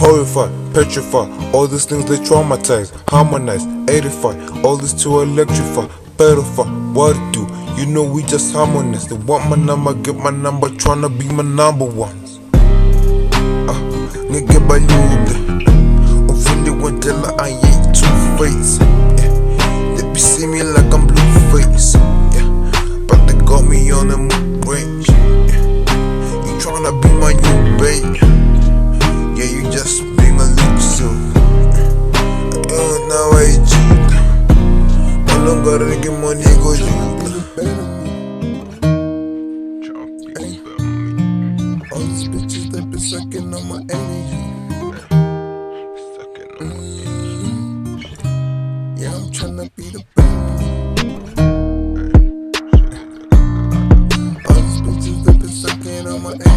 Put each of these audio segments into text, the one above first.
Horrified, petrified, all these things they traumatize, harmonize, edify, all this to electrify, pedify, what to do? You know we just harmonize. They want my number, get my number, tryna be my number ones. Nigga balude, Umvuliwendlela, I ain't two-faced. They be see me like I'm blue-faced, but they got me on the mood range. You tryna be my new babe? Yeah, you just being elusive. Now I cheat. No longer get money, go cheat. All these bitches that been sucking on my energy. Yeah, I'm tryna be the best. All these bitches that been sucking on my energy.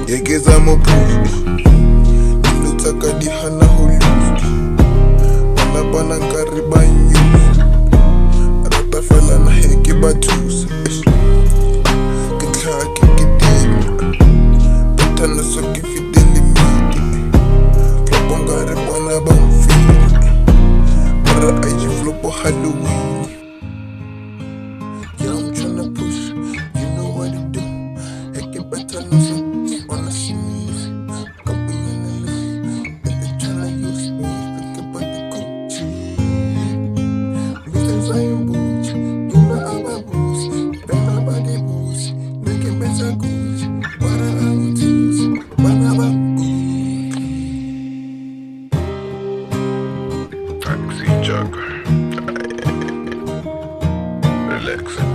Yegeza mopufu nilutaka dihana huluki Bana nkariba nyuzi Ratafala na heki batusi Kitlaki kidini Patana soki fideli midi Flopo nkariba na bamfili Mara aiji flopo Halloween. Yeah, I'm tryna push, you know what to do. Heki batana wanna see me, come in the lift. If they tryna use me, think about the Gucci. Mr. Zion Booch, you know I'm a boost. Then I'm a boost, make it better good. What I would use, what I'm a good. Taxi jogger, relax.